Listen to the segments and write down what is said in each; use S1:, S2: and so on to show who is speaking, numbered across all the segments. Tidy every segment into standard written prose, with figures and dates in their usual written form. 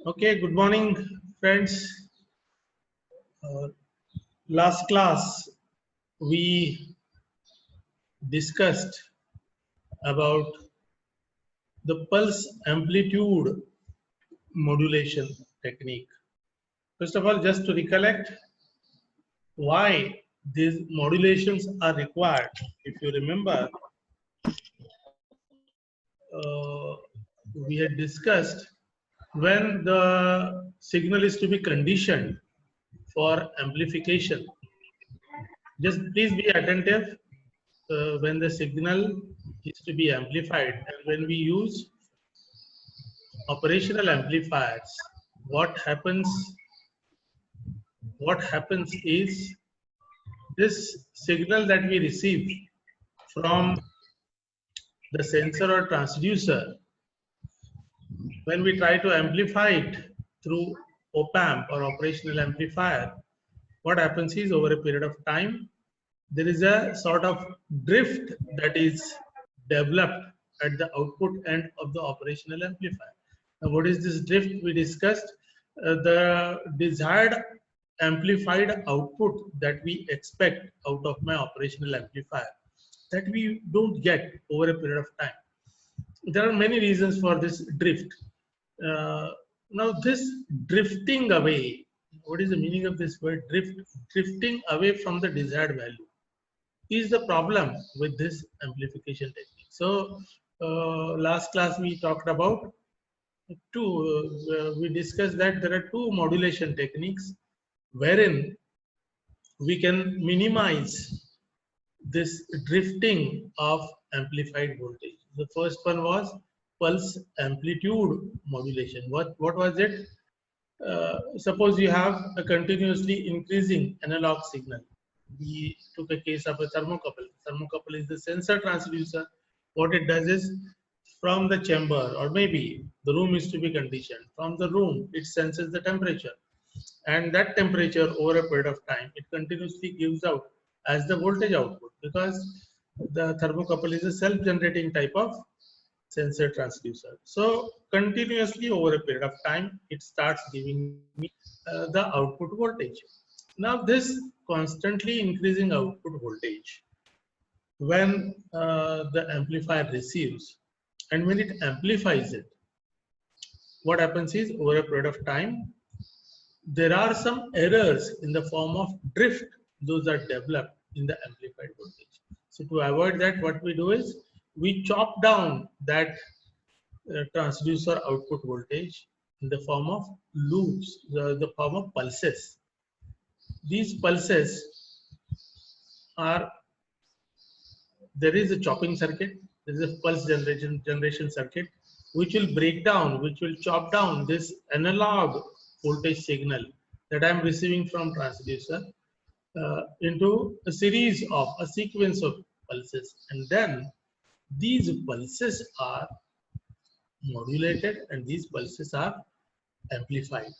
S1: Okay, good morning, friends. Uh, Last class we discussed about the pulse amplitude modulation technique. First of all, just to recollect why these modulations are required. If you remember, uh, we had discussed when the signal is to be conditioned for amplification. Just please be attentive when the signal is to be amplified and when we use operational amplifiers, what happens is this signal that we receive from the sensor or transducer, when we try to amplify it through op-amp or operational amplifier, what happens is over a period of time there is a sort of drift that is developed at the output end of the operational amplifier. Now, what is this drift? We discussed the desired amplified output that we expect out of my operational amplifier that we don't get over a period of time. There are many reasons for this drift. Uh, Now, this drifting away, what is the meaning of this word drift? Drifting away from the desired value is the problem with this amplification technique. So, last class we talked about we discussed that there are two modulation techniques wherein we can minimize this drifting of amplified voltage. The first one was pulse amplitude modulation. What was it? Suppose you have a continuously increasing analog signal. We took a case of a thermocouple. Thermocouple is the sensor transducer. What it does is, from the chamber, or maybe the room is to be conditioned. From the room, it senses the temperature, and that temperature over a period of time, it continuously gives out as the voltage output, because the thermocouple is a self-generating type of sensor transducer. So continuously over a period of time, it starts giving me the output voltage. Now this constantly increasing output voltage, when the amplifier receives and when it amplifies it, what happens is over a period of time, there are some errors in the form of drift. Those are developed in the amplified voltage. So to avoid that, what we do is we chop down that transducer output voltage in the form of loops, the form of pulses. These pulses are, there is a chopping circuit, there is a pulse generation circuit, which will break down, which will chop down this analog voltage signal that I am receiving from transducer into a sequence of pulses, and then these pulses are modulated and these pulses are amplified.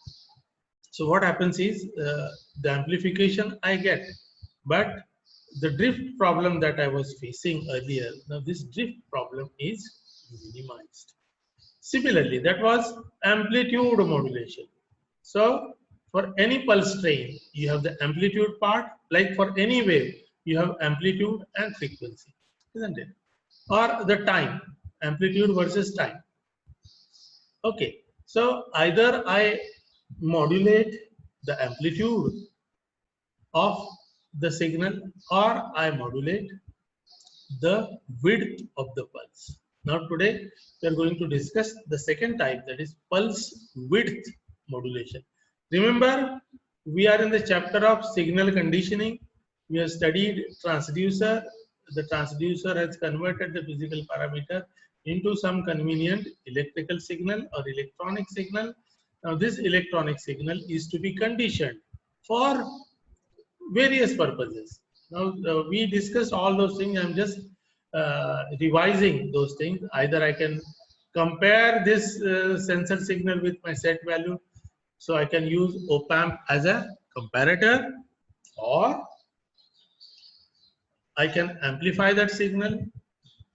S1: So what happens is the amplification I get, but the drift problem that I was facing earlier, now this drift problem is minimized. Similarly, that was amplitude modulation. So for any pulse train, you have the amplitude part, like for any wave, you have amplitude and frequency, isn't it? Or the time, amplitude versus time. Okay, so either I modulate the amplitude of the signal or I modulate the width of the pulse. Now today we are going to discuss the second type, that is pulse width modulation. Remember, we are in the chapter of signal conditioning. We have studied transducer. The transducer has converted the physical parameter into some convenient electrical signal or electronic signal. Now this electronic signal is to be conditioned for various purposes. Now we discussed all those things. I'm just revising those things. Either I can compare this sensor signal with my set value, so I can use op-amp as a comparator, or I can amplify that signal,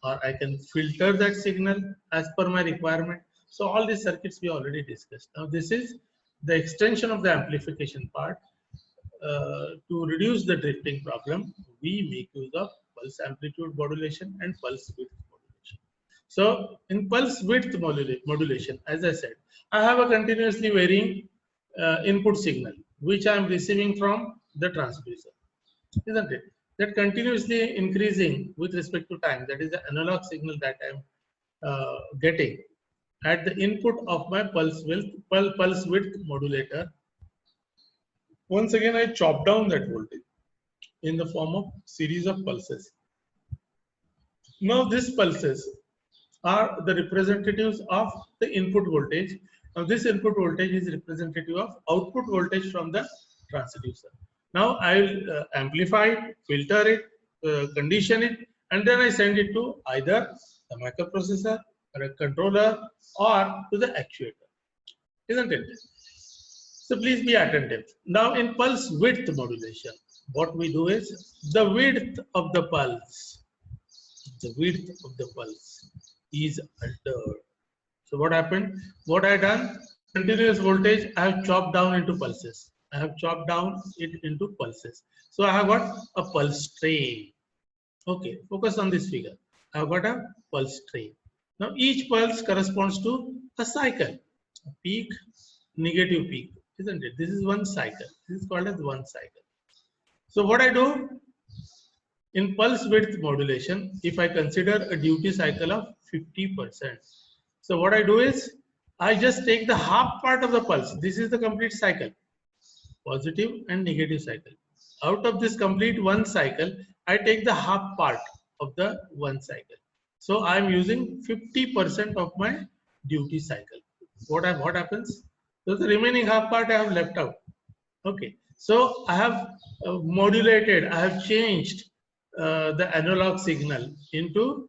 S1: or I can filter that signal as per my requirement. So all these circuits we already discussed. Now this is the extension of the amplification part. To reduce the drifting problem, we make use of pulse amplitude modulation and pulse width modulation. So in pulse width modulation, as I said, I have a continuously varying input signal which I am receiving from the transducer, isn't it? That continuously increasing with respect to time. That is the analog signal that I am getting at the input of my pulse width modulator. Once again, I chop down that voltage in the form of series of pulses. Now these pulses are the representatives of the input voltage. Now this input voltage is representative of output voltage from the transducer. Now I will amplify it, filter it, condition it, and then I send it to either the microprocessor or a controller or to the actuator, isn't it? So please be attentive. Now in pulse width modulation, what we do is the width of the pulse is altered. So what happened? What I done? Continuous voltage I have chopped down into pulses. I have chopped down it into pulses. So I have got a pulse train. Okay, focus on this figure. I have got a pulse train. Now each pulse corresponds to a cycle, a peak, negative peak, isn't it? This is one cycle. This is called as one cycle. So what I do in pulse width modulation, if I consider a duty cycle of 50%, so what I do is I just take the half part of the pulse. This is the complete cycle, positive and negative cycle. Out of this complete one cycle, I take the half part of the one cycle. So I am using 50% of my duty cycle. What happens? So the remaining half part I have left out. Okay. So I have modulated, I have changed the analog signal into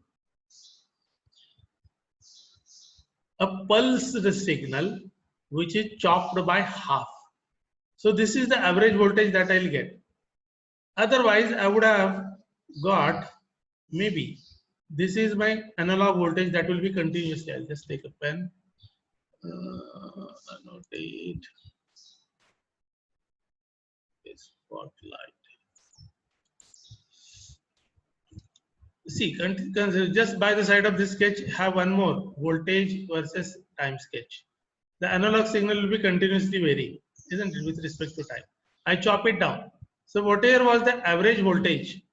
S1: a pulsed signal which is chopped by half. So this is the average voltage that I'll get. Otherwise, I would have got maybe this is my analog voltage that will be continuously. I'll just take a pen, annotate this spotlight. See, just by the side of this sketch, have one more voltage versus time sketch. The analog signal will be continuously varying, isn't it, with respect to time. I chop it down. So whatever was the average voltage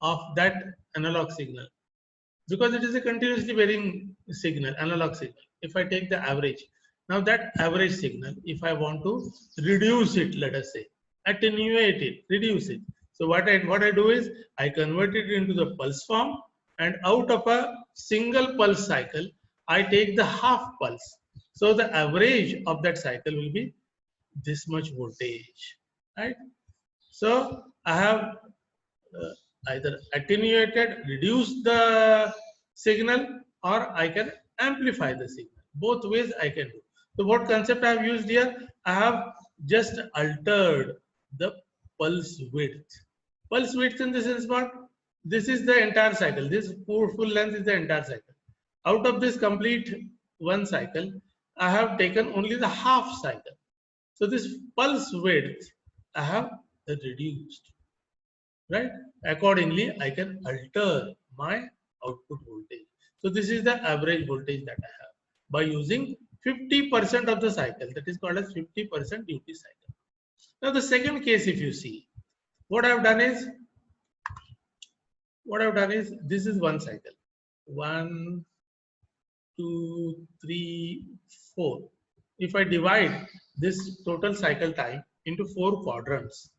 S1: of that analog signal, because it is a continuously varying signal, analog signal. If I take the average, now that average signal, if I want to reduce it, let us say, attenuate it, reduce it. So what I do is I convert it into the pulse form, and out of a single pulse cycle, I take the half pulse. So the average of that cycle will be this much voltage, right? So I have either attenuated, reduce the signal, or I can amplify the signal. Both ways I can do. So what concept I have used here? I have just altered the pulse width. Pulse width in the sense what? This is the entire cycle. This full length is the entire cycle. Out of this complete one cycle, I have taken only the half cycle. So this pulse width I have reduced, right? Accordingly, I can alter my output voltage. So this is the average voltage that I have by using 50% of the cycle. That is called as 50% duty cycle. Now the second case, if you see, what I've done is this is one cycle. 1, 2, 3, 4. If I divide this total cycle time into 4 quadrants,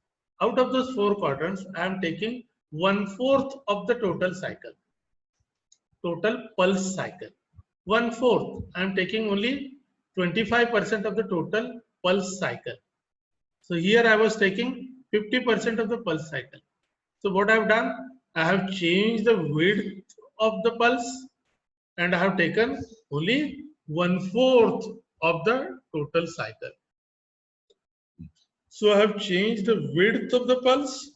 S1: out of those 4 quadrants, I am taking 1/4 of the total cycle, total pulse cycle. 1/4, I am taking only 25% of the total pulse cycle. So here I was taking 50% of the pulse cycle. So what I have done, I have changed the width of the pulse, and I have taken only 1/4 of the total cycle. So I have changed the width of the pulse.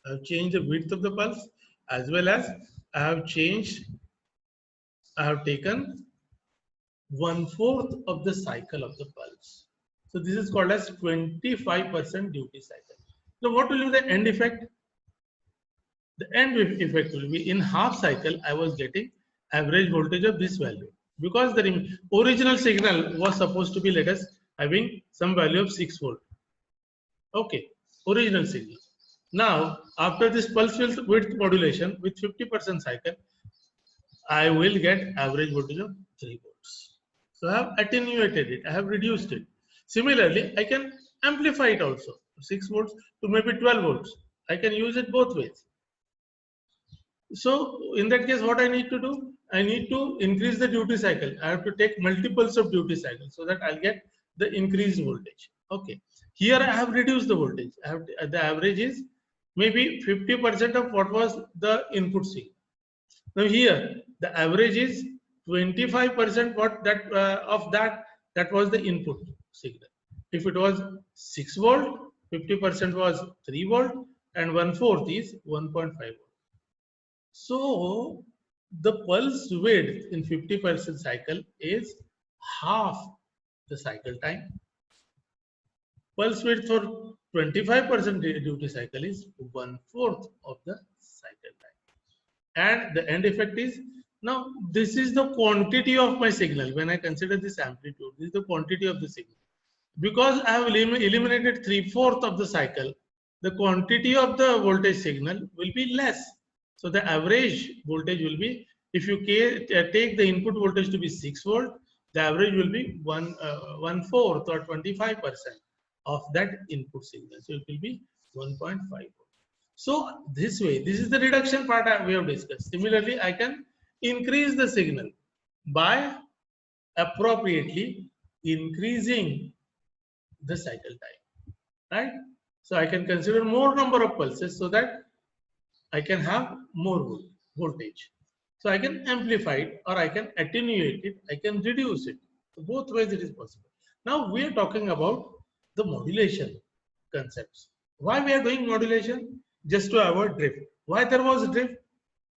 S1: I have changed the width of the pulse, as well as I have taken 1/4 of the cycle of the pulse. So this is called as 25% duty cycle. So what will be the end effect? The end effect will be in half cycle I was getting average voltage of this value, because the original signal was supposed to be, let us, having some value of 6 volt. Okay, original signal. Now after this pulse width modulation with 50% cycle, I will get average voltage of 3 volts. So I have attenuated it, I have reduced it. Similarly, I can amplify it also, 6 volts to maybe 12 volts. I can use it both ways. So in that case, what I need to do? I need to increase the duty cycle. I have to take multiples of duty cycle so that I'll get the increased voltage. Okay. Here I have reduced the voltage. I have the average is maybe 50% of what was the input signal. Now here the average is 25% what that of that was the input signal. If it was 6 volt, 50% was 3 volt, and 1/4 is 1.5 volt. So the pulse width in 50% cycle is half the cycle time. Pulse width for 25% duty cycle is 1/4 of the cycle time. And the end effect is, now this is the quantity of my signal. When I consider this amplitude, this is the quantity of the signal. Because I have eliminated 3/4 of the cycle, the quantity of the voltage signal will be less. So the average voltage will be, if you take the input voltage to be 6 volt, the average will be 1/4 or 25% of that input signal. So it will be 1.5 volt. So this way, this is the reduction part we have discussed. Similarly, I can increase the signal by appropriately increasing the cycle time, right? So I can consider more number of pulses so that I can have more voltage. So I can amplify it, or I can attenuate it, I can reduce it. So both ways it is possible. Now we are talking about the modulation concepts. Why we are doing modulation? Just to avoid drift. Why there was drift?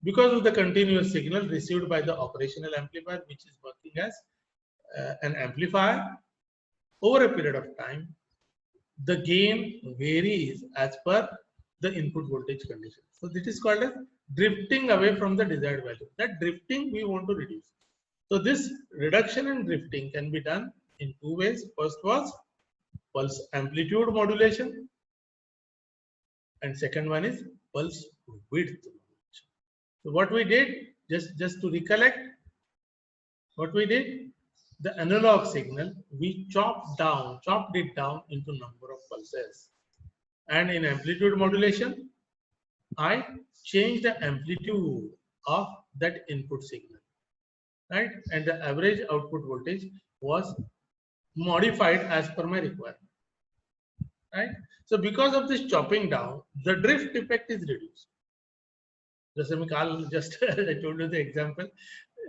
S1: Because of the continuous signal received by the operational amplifier, which is working as an amplifier. Over a period of time, the gain varies as per the input voltage condition. So this is called as drifting away from the desired value. That drifting we want to reduce. So this reduction and drifting can be done in two ways. First was pulse amplitude modulation, and second one is pulse width modulation. So what we did, just to recollect, what we did, the analog signal we chopped it down into number of pulses, and in amplitude modulation I changed the amplitude of that input signal, right? And the average output voltage was modified as per my requirement, right? So because of this chopping down, the drift effect is reduced. Just I told you the example.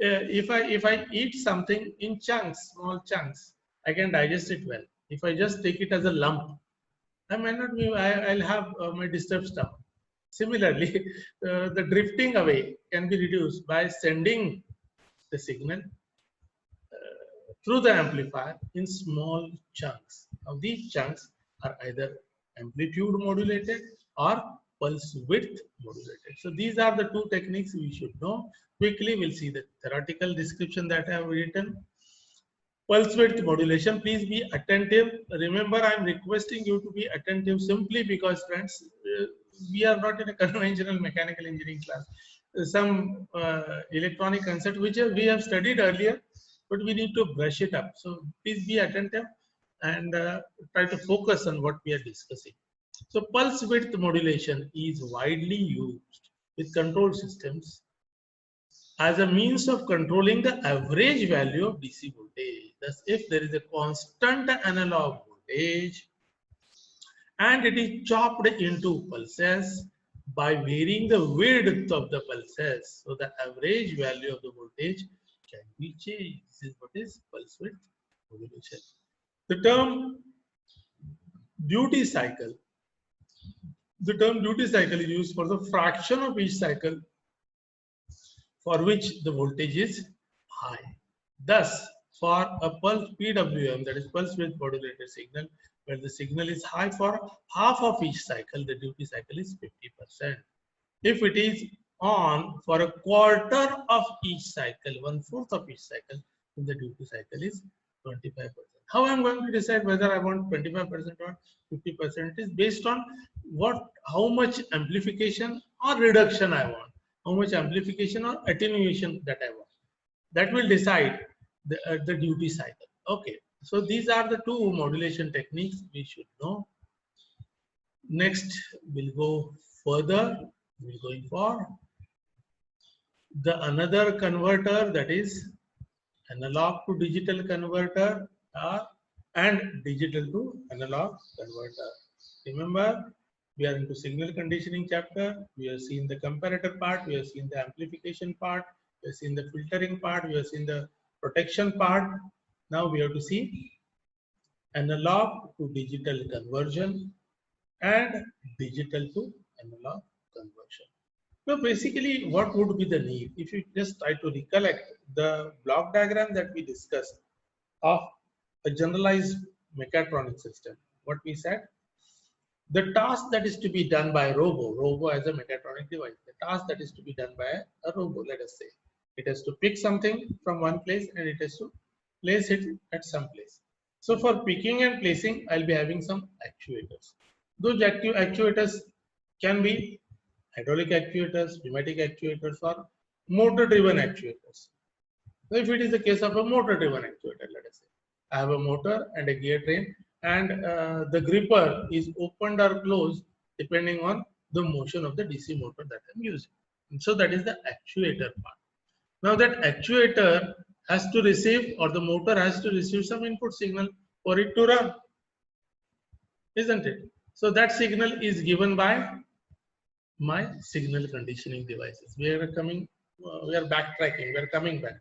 S1: If I eat something in chunks, small chunks, I can digest it well. If I just take it as a lump, I may not be. I'll have my disturbed stomach. Similarly, the drifting away can be reduced by sending the signal through the amplifier in small chunks. Now these chunks are either amplitude modulated or pulse width modulated. So these are the two techniques we should know. Quickly we'll see the theoretical description that I have written. Pulse width modulation, please be attentive. Remember, I'm requesting you to be attentive simply because, friends, we are not in a conventional mechanical engineering class. Some electronic concept which we have studied earlier, but we need to brush it up. So please be attentive and try to focus on what we are discussing. So pulse width modulation is widely used with control systems as a means of controlling the average value of DC voltage. Thus, if there is a constant analog voltage and it is chopped into pulses by varying the width of the pulses, so the average value of the voltage can be changed. This is what is pulse width modulation. The term duty cycle is used for the fraction of each cycle for which the voltage is high. Thus, for a pulse PWM, that is pulse width modulated signal, where the signal is high for half of each cycle, the duty cycle is 50%. If it is on for a quarter of each cycle, 1/4 of each cycle, then the duty cycle is 25%. How I'm going to decide whether I want 25% or 50% is based on how much amplification or reduction I want, how much amplification or attenuation that I want. That will decide the duty cycle. Okay, so these are the two modulation techniques we should know. Next, we'll go further. We're going for the another converter, that is analog to digital converter and digital to analog converter. Remember, we are into signal conditioning chapter. We have seen the comparator part, we have seen the amplification part, we have seen the filtering part, we have seen the protection part. Now we have to see analog to digital conversion and digital to analog conversion. So basically, what would be the need? If you just try to recollect the block diagram that we discussed of a generalized mechatronic system, what we said, the task that is to be done by a robo as a mechatronic device, the task that is to be done by a robo, let us say, it has to pick something from one place and it has to place it at some place. So for picking and placing, I'll be having some actuators. Those actuators can be hydraulic actuators, pneumatic actuators, or motor-driven actuators. So if it is the case of a motor-driven actuator, let us say, I have a motor and a gear train, and the gripper is opened or closed depending on the motion of the DC motor that I'm using. And so that is the actuator part. Now that actuator has to receive, or the motor has to receive some input signal for it to run, isn't it? So that signal is given by my signal conditioning devices. We are backtracking, we are coming back.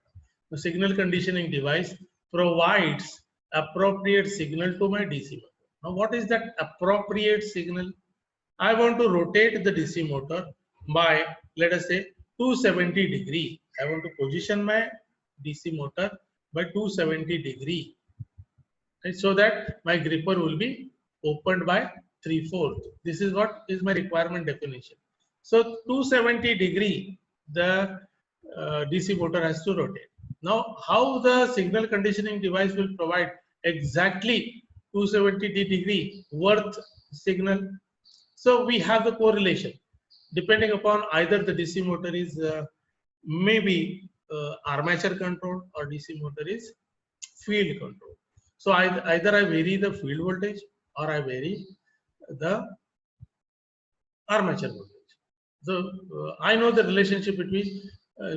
S1: The signal conditioning device provides appropriate signal to my DC motor. Now what is that appropriate signal? I want to rotate the DC motor by, let us say, 270 degree. I want to position my DC motor by 270 degree, right, so that my gripper will be opened by 3/4. This is what is my requirement definition. So 270 degree the DC motor has to rotate. Now how the signal conditioning device will provide exactly 270 degree worth signal? So we have the correlation depending upon either the DC motor is maybe armature controlled or DC motor is field controlled. So either I vary the field voltage or I vary the armature voltage. So I know the relationship between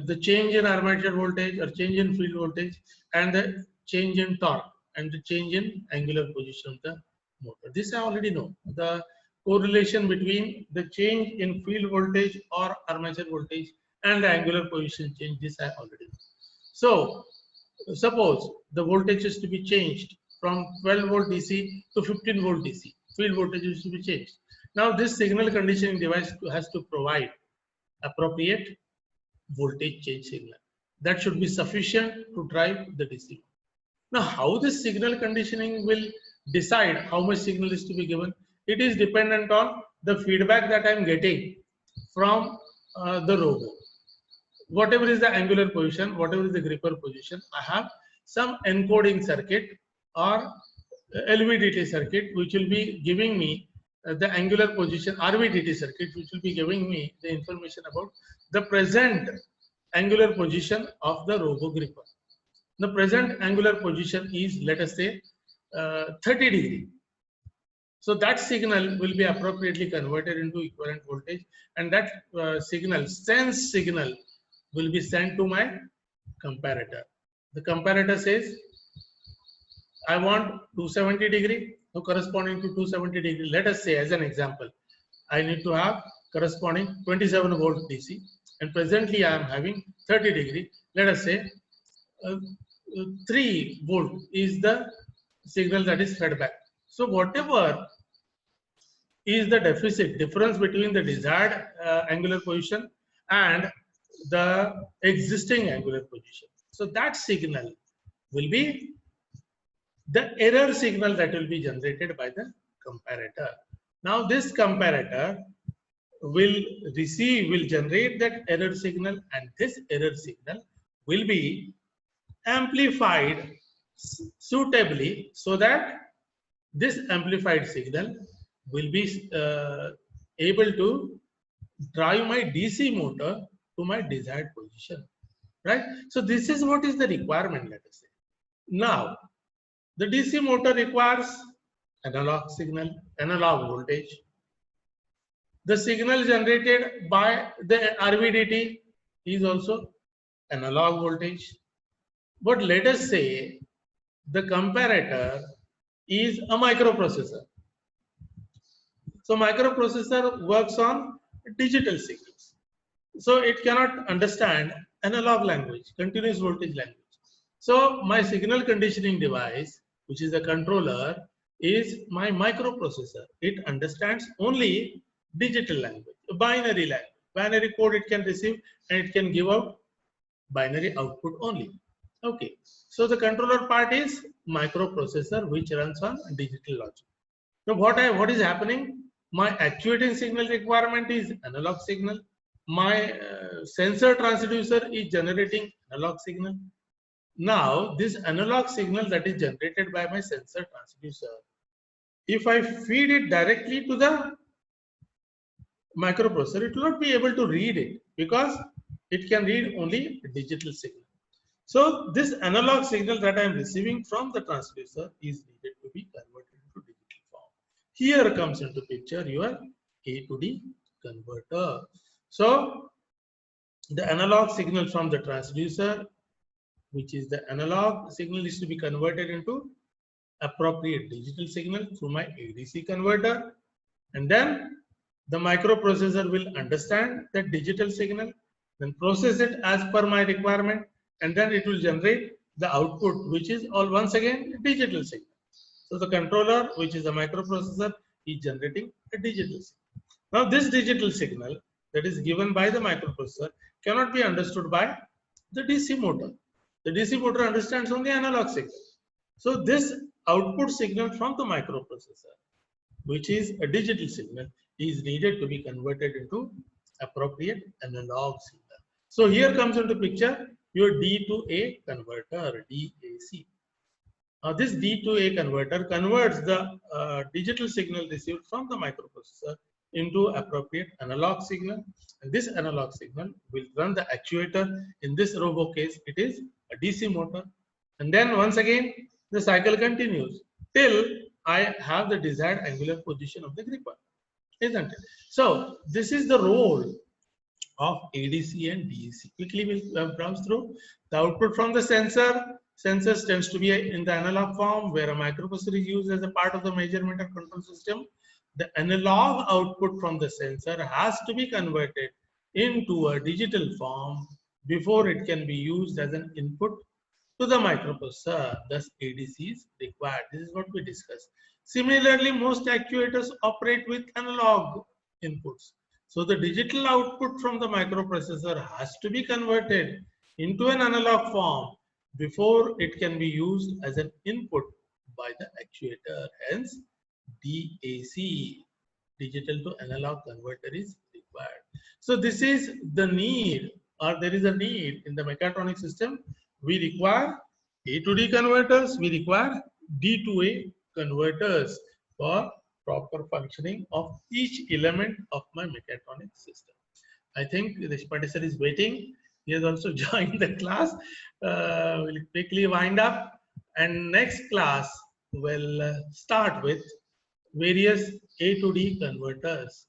S1: the change in armature voltage or change in field voltage and the change in torque and the change in angular position of the motor. This I already know. The correlation between the change in field voltage or armature voltage and the angular position change, this I already know. So suppose the voltage is to be changed from 12 volt DC to 15 volt DC. Field voltage is to be changed. Now this signal conditioning device has to provide appropriate voltage change signal. That should be sufficient to drive the DC. Now how this signal conditioning will decide how much signal is to be given? It is dependent on the feedback that I am getting from the robo. Whatever is the angular position, whatever is the gripper position, I have some encoding circuit or LVDT circuit which will be giving me the angular position, RVDT circuit which will be giving me the information about the present angular position of the robo gripper. The present angular position is, let us say, 30 degree. So that signal will be appropriately converted into equivalent voltage, and that sense signal will be sent to my comparator. The comparator says, I want 270 degree, so corresponding to 270 degree, let us say as an example, I need to have corresponding 27 volt DC, and presently I am having 30 degree. Let us say 3 volt is the signal that is fed back. So whatever is the difference between the desired angular position and the existing angular position. So that signal will be the error signal that will be generated by the comparator. Now this comparator will generate that error signal, and this error signal will be amplified suitably so that this amplified signal will be able to drive my DC motor to my desired position, right? So this is what is the requirement, let us say. Now, the DC motor requires analog signal, analog voltage. The signal generated by the RVDT is also analog voltage. But let us say the comparator is a microprocessor. So microprocessor works on digital signals. So it cannot understand analog language, continuous voltage language. So my signal conditioning device, which is a controller, is my microprocessor. It understands only digital language, binary language. Binary code it can receive and it can give out binary output only. Okay. So the controller part is microprocessor which runs on digital logic. Now what is happening? My actuating signal requirement is analog signal. My sensor transducer is generating analog signal. Now this analog signal that is generated by my sensor transducer, if I feed it directly to the microprocessor, it will not be able to read it because it can read only digital signal. So this analog signal that I am receiving from the transducer is needed to be converted into digital form. Here comes into picture your A to D converter. So the analog signal from the transducer, which is the analog signal, is to be converted into appropriate digital signal through my ADC converter, and then the microprocessor will understand that digital signal, then process it as per my requirement, and then it will generate the output, which is all once again digital signal. So the controller, which is a microprocessor, is generating a digital signal. Now this digital signal that is given by the microprocessor cannot be understood by the DC motor. The DC motor understands only analog signal. So this output signal from the microprocessor, which is a digital signal, is needed to be converted into appropriate analog signal. So here comes into picture your D to A converter, DAC. Now this D to A converter converts the digital signal received from the microprocessor into appropriate analog signal, and this analog signal will run the actuator. In this robo case, it is a DC motor, and then once again the cycle continues till I have the desired angular position of the gripper, isn't it? So this is the role of ADC and DAC. Quickly we'll browse through. The output from the sensor. Sensors tends to be in the analog form where a microprocessor is used as a part of the measurement and control system. The analog output from the sensor has to be converted into a digital form before it can be used as an input to the microprocessor. Thus ADC is required. This is what we discussed. Similarly, most actuators operate with analog inputs. So the digital output from the microprocessor has to be converted into an analog form before it can be used as an input by the actuator. Hence, DAC, digital to analog converter, is required. So this is the need, or there is a need in the mechatronic system. We require A to D converters, we require D to A converters for proper functioning of each element of my mechatronic system. I think this participant is waiting. He has also joined the class. We'll quickly wind up, and next class will start with various A to D converters.